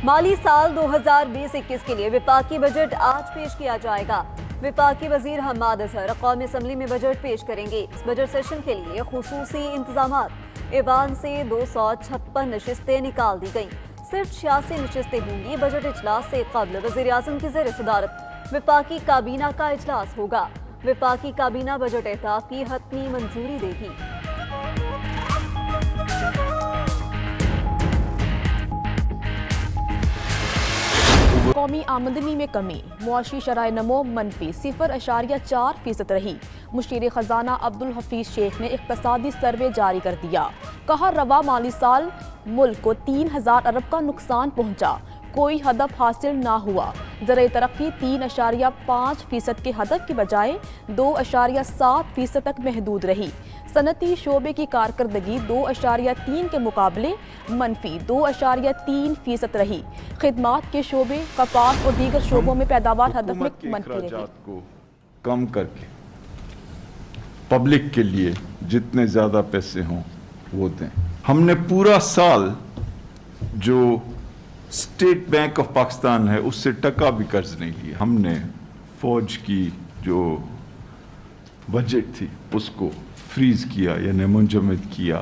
مالی سال 2020-21 کے لیے وفاقی بجٹ آج پیش کیا جائے گا۔ وفاقی وزیر حماد اظہر قومی اسمبلی میں بجٹ پیش کریں گے۔ اس بجٹ سیشن کے لیے خصوصی انتظامات۔ ایوان سے 256 نشستیں نکال دی گئیں، صرف 86 نشستیں ہوں گی۔ بجٹ اجلاس سے قبل وزیر اعظم کی زیر صدارت وفاقی کابینہ کا اجلاس ہوگا۔ وفاقی کابینہ بجٹ اہداف کی حتمی منظوری دے گی۔ قومی آمدنی میں کمی، معاشی شرح نمو منفی 0.4% رہی۔ مشیر خزانہ عبدالحفیظ شیخ نے اقتصادی سروے جاری کر دیا۔ کہا رواں مالی سال ملک کو 3000 ارب کا نقصان پہنچا، کوئی ہدف حاصل نہ ہوا۔ زرعی ترقی 3.5% کے ہدف کی بجائے 2.7% تک محدود رہی۔ صنعتی شعبے کی کارکردگی 2.3 کے مقابلے منفی 2.3% رہی۔ خدمات کے شعبے، کپاس اور دیگر شعبوں میں پیداوار ہدف میں منفی رہی۔ اخراجات کو کم کر کے پبلک کے لیے جتنے زیادہ پیسے ہوں وہ دیں۔ ہم نے پورا سال جو اسٹیٹ بینک آف پاکستان ہے اس سے ٹکا بھی قرض نہیں لیا۔ ہم نے فوج کی جو بجٹ تھی اس کو فریز کیا یعنی منجمد کیا۔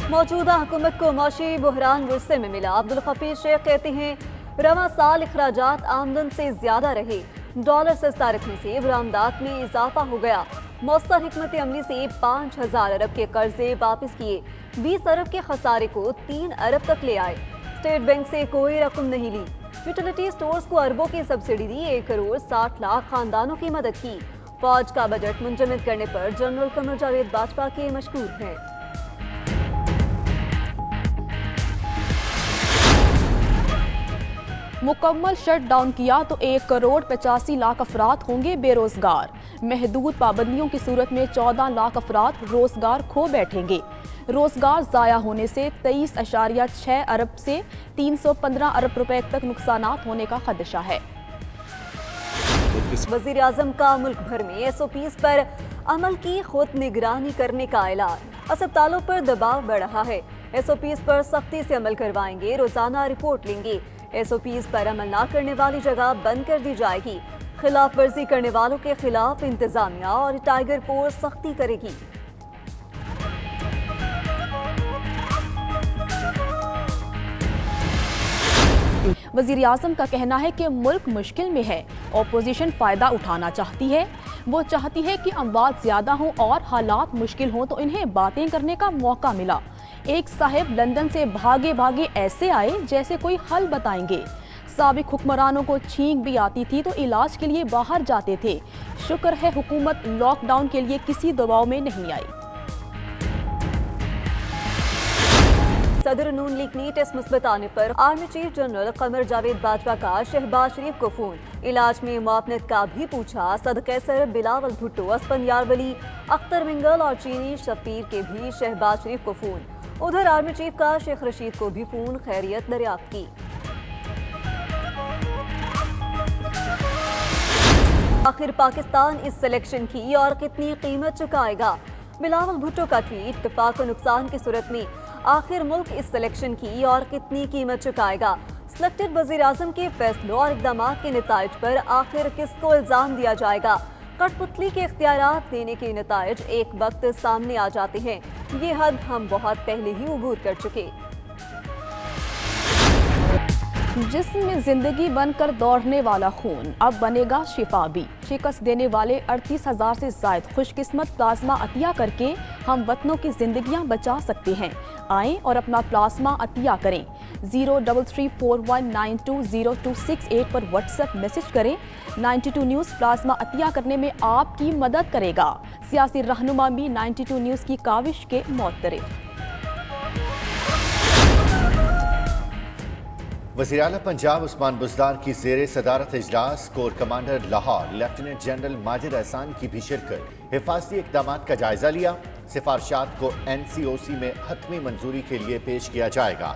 موجودہ حکومت کو معاشی بحران ورثے میں ملا۔ عبدالحفیظ شیخ کہتے ہیں رواں سال اخراجات آمدن سے زیادہ رہے، ڈالر سستا رکھنے سے برآمدات میں اضافہ ہو گیا۔ مؤثر حکمت عملی سے 5000 ارب کے قرضے واپس کیے، 20 ارب کے خسارے کو 3 ارب تک لے آئے۔ اسٹیٹ بینک سے کوئی رقم نہیں لی۔ یوٹیلیٹی سٹورز کو اربوں کی سبسڈی دی، 1 کروڑ 60 لاکھ خاندانوں کی مدد کی۔ فوج کا بجٹ منجمد کرنے پر جنرل قمر جاوید باجوہ کے مشکور ہیں۔ مکمل شٹ ڈاؤن کیا تو 1 کروڑ 85 لاکھ افراد ہوں گے بے روزگار۔ محدود پابندیوں کی صورت میں 14 لاکھ افراد روزگار کھو بیٹھیں گے۔ روزگار ضائع ہونے سے 23.6 ارب سے 315 ارب روپے تک نقصانات ہونے کا خدشہ ہے۔ وزیر اعظم کا ملک بھر میں ایس او پیز پر عمل کی خود نگرانی کرنے کا اعلان۔ اسپتالوں پر دباؤ بڑھ رہا ہے، ایس او پیز پر سختی سے عمل کروائیں گے، روزانہ رپورٹ لیں گے۔ ایس او پیز پر عمل نہ کرنے والی جگہ بند کر دی جائے گی۔ خلاف ورزی کرنے والوں کے خلاف انتظامیہ اور ٹائیگر فورس سختی کرے گی۔ وزیر اعظم کا کہنا ہے کہ ملک مشکل میں ہے، اپوزیشن فائدہ اٹھانا چاہتی ہے۔ وہ چاہتی ہے کہ اموات زیادہ ہوں اور حالات مشکل ہوں تو انہیں باتیں کرنے کا موقع ملا۔ ایک صاحب لندن سے بھاگے بھاگے ایسے آئے جیسے کوئی حل بتائیں گے۔ سابق حکمرانوں کو چھینک بھی آتی تھی تو علاج کے لیے باہر جاتے تھے۔ شکر ہے حکومت لاک ڈاؤن کے لیے کسی دباؤ میں نہیں آئی۔ صدر نون لیگ نے ٹیسٹ مثبت آنے پر army chief general Qamar Javed Bajwa کا شہباز شریف کو فون۔ علاج میں معاونت کا بھی پوچھا۔ صدر قیصر بلاول بھٹو، اسفندیار ولی، اختر منگل اور چینی سفیر کے بھی شہباز شریف کو فون۔ ادھر آرمی چیف کا شیخ رشید کو بھی فون، خیریت دریافت کی۔ آخر پاکستان اس سلیکشن کی اور کتنی قیمت چکائے گا؟ بلاول بھٹو کا ٹویٹ، اتفاق و نقصان کی صورت میں آخر ملک اس سلیکشن کی اور کتنی قیمت چکائے گا؟ سلیکٹڈ وزیر اعظم کے فیصلوں اور اقدامات کے نتائج پر آخر کس کو الزام دیا جائے گا؟ کٹ پتلی کے اختیارات دینے کے نتائج ایک وقت سامنے آ جاتے ہیں۔ یہ حد ہم بہت پہلے ہی عبور کر چکے۔ جسم میں زندگی بن کر دوڑنے والا خون اب بنے گا شفا بھی۔ شکست دینے والے 38,000 سے زائد خوش قسمت پلازمہ عطیہ کر کے ہم وطنوں کی زندگیاں بچا سکتے ہیں۔ آئیں اور اپنا پلازمہ عطیہ کریں۔ 0331920268 پر واٹس ایپ میسج کریں۔ 92 نیوز پلازمہ عطیہ کرنے میں آپ کی مدد کرے گا۔ سیاسی رہنما بھی 92 نیوز کی کاوش کے معترف۔ وزیر اعلیٰ پنجاب عثمان بزدار کی زیر صدارت اجلاس، corps commander Lahore lieutenant general Majid Ehsan کی بھی شرکت۔ حفاظتی اقدامات کا جائزہ لیا۔ سفارشات کو این سی او سی میں حتمی منظوری کے لیے پیش کیا جائے گا۔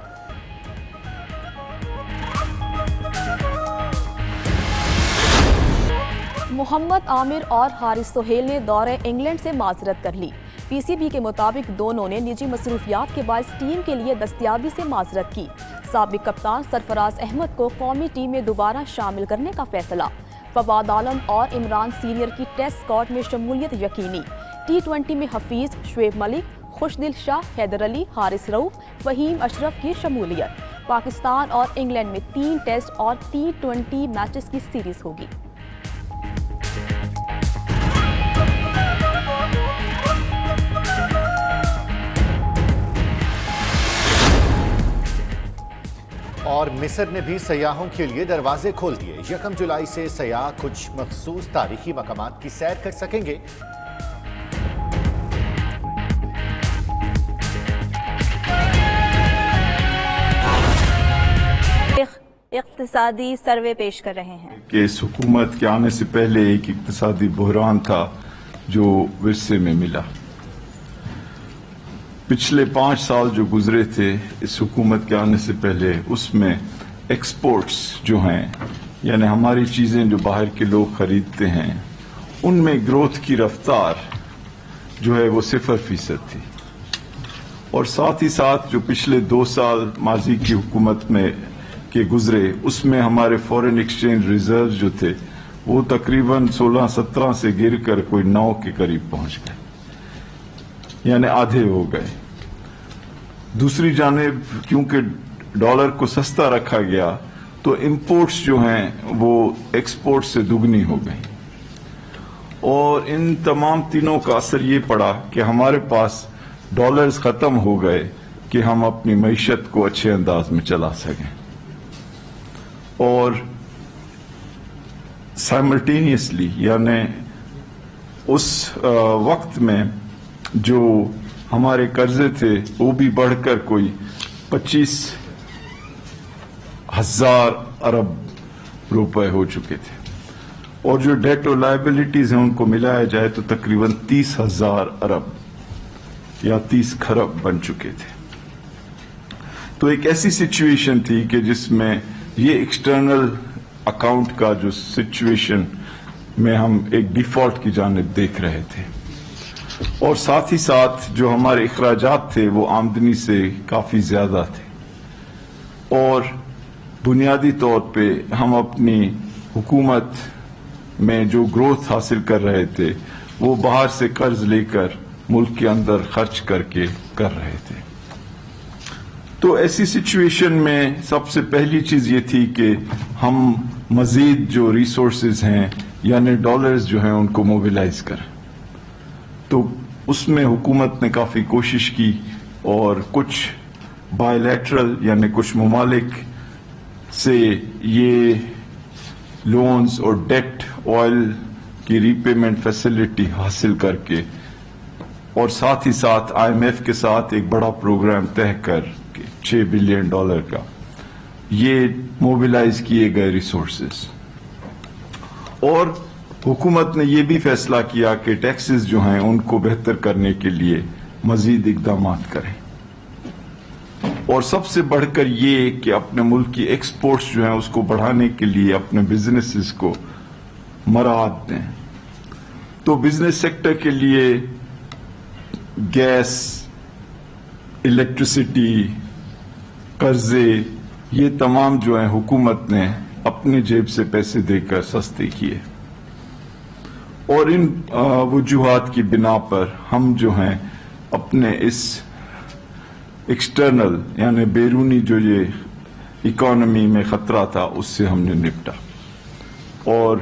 محمد عامر اور حارث سہیل نے دورہ انگلینڈ سے معذرت کر لی۔ پی سی بی کے مطابق دونوں نے نجی مصروفیات کے باعث ٹیم کے لیے دستیابی سے معذرت کی۔ سابق کپتان سرفراز احمد کو قومی ٹیم میں دوبارہ شامل کرنے کا فیصلہ، فواد عالم اور عمران سینئر کی ٹیسٹ اسکواڈ میں شمولیت یقینی، T20 میں حفیظ، شعیب ملک، خوشدل شاہ، حیدر علی، حارث رؤف، فہیم اشرف کی شمولیت۔ پاکستان اور انگلینڈ میں 3 ٹیسٹ اور T20 میچز کی سیریز ہوگی۔ اور مصر نے بھی سیاحوں کے لیے دروازے کھول دیے۔ 1 جولائی سے سیاح کچھ مخصوص تاریخی مقامات کی سیر کر سکیں گے۔ اقتصادی سروے پیش کر رہے ہیں کہ اس حکومت کے آنے سے پہلے ایک اقتصادی بحران تھا جو ورثے میں ملا۔ پچھلے 5 سال جو گزرے تھے اس حکومت کے آنے سے پہلے، اس میں ایکسپورٹس جو ہیں، یعنی ہماری چیزیں جو باہر کے لوگ خریدتے ہیں، ان میں گروتھ کی رفتار جو ہے وہ 0% تھی۔ اور ساتھ ہی ساتھ جو پچھلے 2 سال ماضی کی حکومت میں کے گزرے، اس میں ہمارے فورن ایکسچینج ریزرو جو تھے وہ تقریباً 16-17 سے گر کر کوئی 9 کے قریب پہنچ گئے، یعنی آدھے ہو گئے۔ دوسری جانب کیونکہ ڈالر کو سستا رکھا گیا تو امپورٹس جو ہیں وہ ایکسپورٹ سے دگنی ہو گئی، اور ان تمام تینوں کا اثر یہ پڑا کہ ہمارے پاس ڈالرز ختم ہو گئے کہ ہم اپنی معیشت کو اچھے انداز میں چلا سکیں۔ اور سائملٹینیسلی یعنی اس وقت میں جو ہمارے قرضے تھے وہ بھی بڑھ کر کوئی 25,000 ارب روپے ہو چکے تھے، اور جو ڈیٹ اور لائبلٹیز ہیں ان کو ملایا جائے تو تقریباً 30,000 ارب یا 30 کھرب بن چکے تھے۔ تو ایک ایسی سچویشن تھی کہ جس میں یہ ایکسٹرنل اکاؤنٹ کا جو سچویشن میں ہم ایک ڈیفالٹ کی جانب دیکھ رہے تھے، اور ساتھ ہی ساتھ جو ہمارے اخراجات تھے وہ آمدنی سے کافی زیادہ تھے، اور بنیادی طور پہ ہم اپنی حکومت میں جو گروتھ حاصل کر رہے تھے وہ باہر سے قرض لے کر ملک کے اندر خرچ کر کے کر رہے تھے۔ تو ایسی سچویشن میں سب سے پہلی چیز یہ تھی کہ ہم مزید جو ریسورسز ہیں یعنی ڈالرز جو ہیں ان کو موبیلائز کریں۔ تو اس میں حکومت نے کافی کوشش کی، اور کچھ بائی لیٹرل یعنی کچھ ممالک سے یہ لونز اور ڈیٹ آئل کی ری پیمنٹ فیسلٹی حاصل کر کے، اور ساتھ ہی ساتھ IMF کے ساتھ ایک بڑا پروگرام طے کر کے $6 بلین کا یہ موبیلائز کیے گئے ریسورسز۔ اور حکومت نے یہ بھی فیصلہ کیا کہ ٹیکسز جو ہیں ان کو بہتر کرنے کے لیے مزید اقدامات کریں، اور سب سے بڑھ کر یہ کہ اپنے ملک کی ایکسپورٹس جو ہیں اس کو بڑھانے کے لیے اپنے بزنسز کو مراعات دیں۔ تو بزنس سیکٹر کے لیے گیس، الیکٹریسٹی، قرضے، یہ تمام جو ہیں حکومت نے اپنی جیب سے پیسے دے کر سستے کیے، اور ان وجوہات کی بنا پر ہم جو ہیں اپنے اس ایکسٹرنل یعنی بیرونی جو یہ اکانومی میں خطرہ تھا اس سے ہم نے نپٹا، اور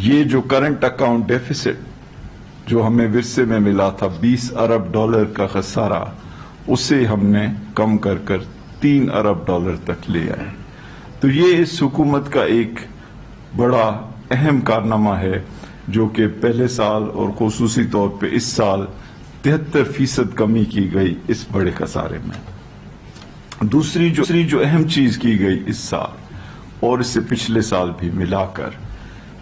یہ جو کرنٹ اکاؤنٹ ڈیفیسٹ جو ہمیں ورثے میں ملا تھا $20 ارب کا خسارہ، اسے ہم نے کم کر کر $3 ارب تک لے آئے۔ تو یہ اس حکومت کا ایک بڑا اہم کارنامہ ہے جو کہ پہلے سال اور خصوصی طور پہ اس سال 73% کمی کی گئی اس بڑے خسارے میں۔ دوسری جو اہم چیز کی گئی اس سال اور اس سے پچھلے سال بھی ملا کر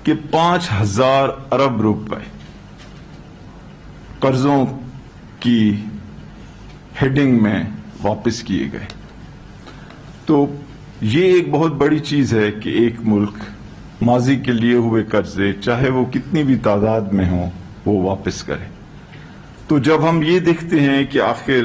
کہ 5,000 ارب روپے قرضوں کی ہیڈنگ میں واپس کیے گئے۔ تو یہ ایک بہت بڑی چیز ہے کہ ایک ملک ماضی کے لیے ہوئے قرضے چاہے وہ کتنی بھی تعداد میں ہوں وہ واپس کرے۔ تو جب ہم یہ دیکھتے ہیں کہ آخر